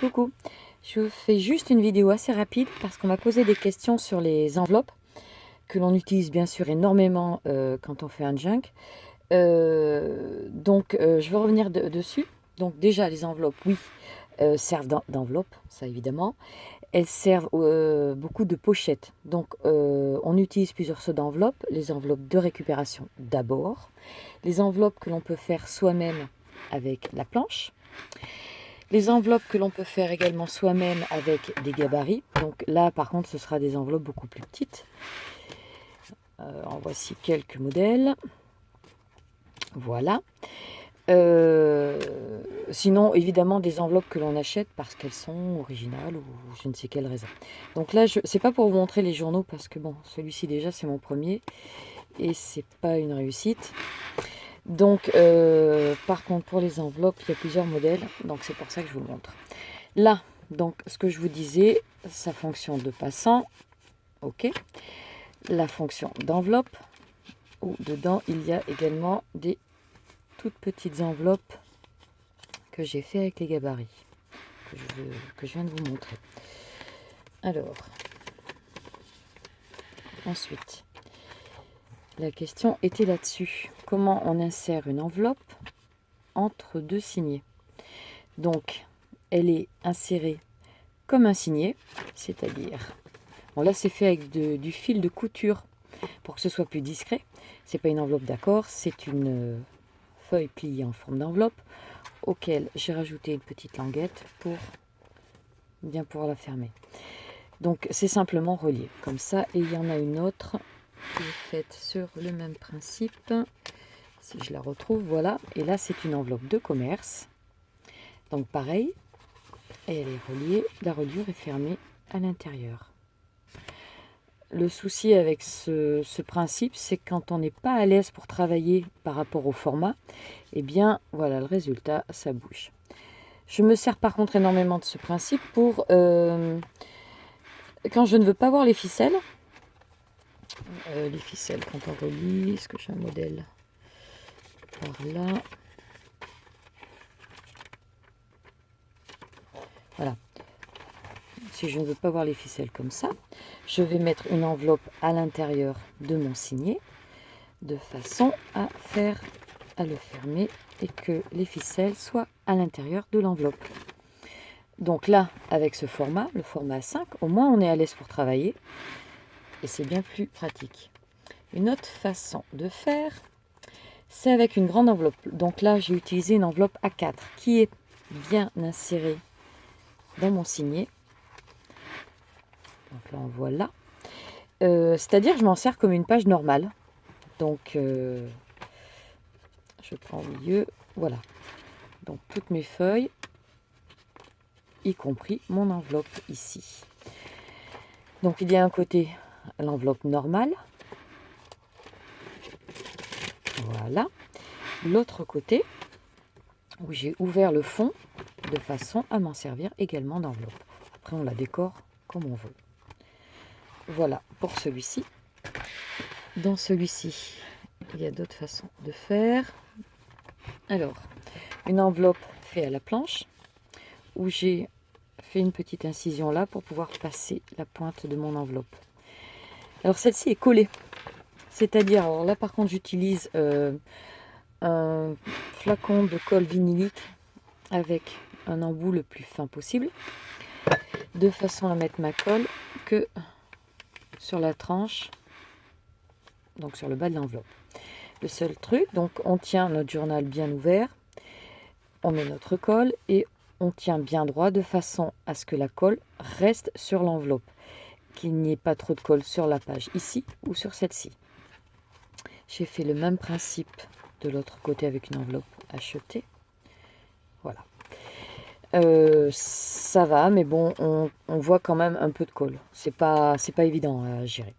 Coucou, je fais juste une vidéo assez rapide parce qu'on m'a posé des questions sur les enveloppes que l'on utilise bien sûr énormément quand on fait un junk. Je vais revenir dessus. Donc déjà les enveloppes, oui, servent d'enveloppe, ça évidemment. Elles servent beaucoup de pochettes. Donc on utilise plusieurs sortes d'enveloppes. Les enveloppes de récupération d'abord. Les enveloppes que l'on peut faire soi-même avec la planche. Les enveloppes que l'on peut faire également soi-même avec des gabarits. Donc là, par contre, ce sera des enveloppes beaucoup plus petites. En voici quelques modèles. Voilà. Sinon, évidemment, des enveloppes que l'on achète parce qu'elles sont originales ou je ne sais quelle raison. Donc là, c'est pas pour vous montrer les journaux parce que bon, celui-ci déjà, c'est mon premier et c'est pas une réussite. Donc, par contre, pour les enveloppes, il y a plusieurs modèles, donc c'est pour ça que je vous le montre. Là, donc, ce que je vous disais, sa fonction de passant, ok. La fonction d'enveloppe, où dedans, il y a également des toutes petites enveloppes que j'ai fait avec les gabarits, que je viens de vous montrer. Alors, ensuite, la question était là-dessus. Comment on insère une enveloppe entre deux signets? Donc, elle est insérée comme un signet, c'est-à-dire... Bon, là, c'est fait avec du fil de couture pour que ce soit plus discret. C'est pas une enveloppe d'accord, c'est une feuille pliée en forme d'enveloppe auquel j'ai rajouté une petite languette pour bien pouvoir la fermer. Donc, c'est simplement relié comme ça. Et il y en a une autre qui est faite sur le même principe. Si je la retrouve, voilà. Et là, c'est une enveloppe de commerce. Donc, pareil. Et elle est reliée. La reliure est fermée à l'intérieur. Le souci avec ce principe, c'est quand on n'est pas à l'aise pour travailler par rapport au format, eh bien, voilà, le résultat, ça bouge. Je me sers par contre énormément de ce principe pour quand je ne veux pas voir les ficelles. Les ficelles, quand on relie, est-ce que j'ai un modèle par là? Voilà. Si je ne veux pas voir les ficelles comme ça, je vais mettre une enveloppe à l'intérieur de mon signet de façon à le fermer et que les ficelles soient à l'intérieur de l'enveloppe. Donc là, avec ce format, le format 5, au moins on est à l'aise pour travailler et c'est bien plus pratique. Une autre façon de faire, c'est avec une grande enveloppe. Donc là, j'ai utilisé une enveloppe A4 qui est bien insérée dans mon signet. Donc là, on voit là. C'est-à-dire, je m'en sers comme une page normale. Donc, je prends au milieu. Voilà. Donc, toutes mes feuilles, y compris mon enveloppe ici. Donc, il y a un côté l'enveloppe normale. Voilà. L'autre côté, où j'ai ouvert le fond de façon à m'en servir également d'enveloppe. Après, on la décore comme on veut. Voilà pour celui-ci. Dans celui-ci, il y a d'autres façons de faire. Alors, une enveloppe faite à la planche, où j'ai fait une petite incision là pour pouvoir passer la pointe de mon enveloppe. Alors celle-ci est collée. C'est-à-dire, alors là par contre j'utilise un flacon de colle vinylique avec un embout le plus fin possible, de façon à mettre ma colle que sur la tranche, donc sur le bas de l'enveloppe. Le seul truc, donc on tient notre journal bien ouvert, on met notre colle et on tient bien droit de façon à ce que la colle reste sur l'enveloppe, qu'il n'y ait pas trop de colle sur la page ici ou sur celle-ci. J'ai fait le même principe de l'autre côté avec une enveloppe achetée. Voilà. Ça va, mais bon, on voit quand même un peu de colle. C'est pas évident à gérer.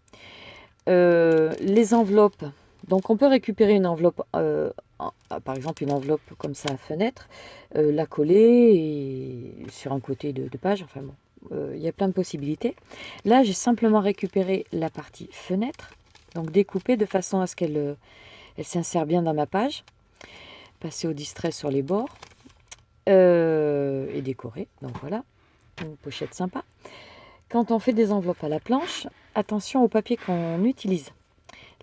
Les enveloppes, donc on peut récupérer une enveloppe, par exemple une enveloppe comme ça à fenêtre, la coller sur un côté de page, enfin bon, il y a plein de possibilités. Là, j'ai simplement récupéré la partie fenêtre, donc découpée de façon à ce qu'elle s'insère bien dans ma page, passer au distrait sur les bords. et décorée. Donc voilà, une pochette sympa. Quand on fait des enveloppes à la planche, attention au papier qu'on utilise.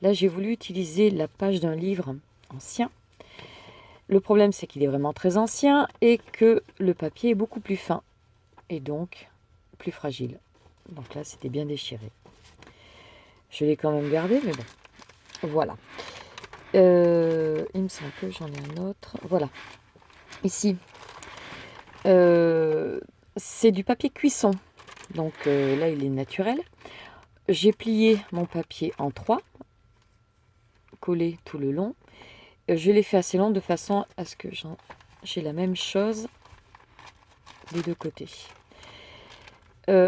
Là, j'ai voulu utiliser la page d'un livre ancien. Le problème, c'est qu'il est vraiment très ancien et que le papier est beaucoup plus fin et donc plus fragile. Donc là, c'était bien déchiré. Je l'ai quand même gardé, mais bon, voilà. Il me semble que j'en ai un autre. Voilà. Ici, c'est du papier cuisson. Donc là, il est naturel. J'ai plié mon papier en 3, collé tout le long. Je l'ai fait assez long de façon à ce que j'ai la même chose des deux côtés.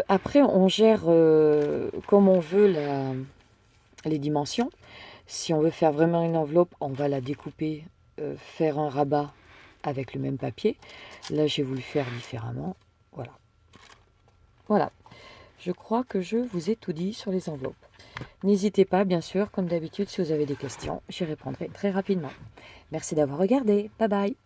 Après, on gère comme on veut les dimensions. Si on veut faire vraiment une enveloppe, on va la découper, faire un rabat avec le même papier. Là, j'ai voulu faire différemment. Voilà. Voilà. Je crois que je vous ai tout dit sur les enveloppes. N'hésitez pas, bien sûr, comme d'habitude, si vous avez des questions, j'y répondrai très rapidement. Merci d'avoir regardé. Bye bye.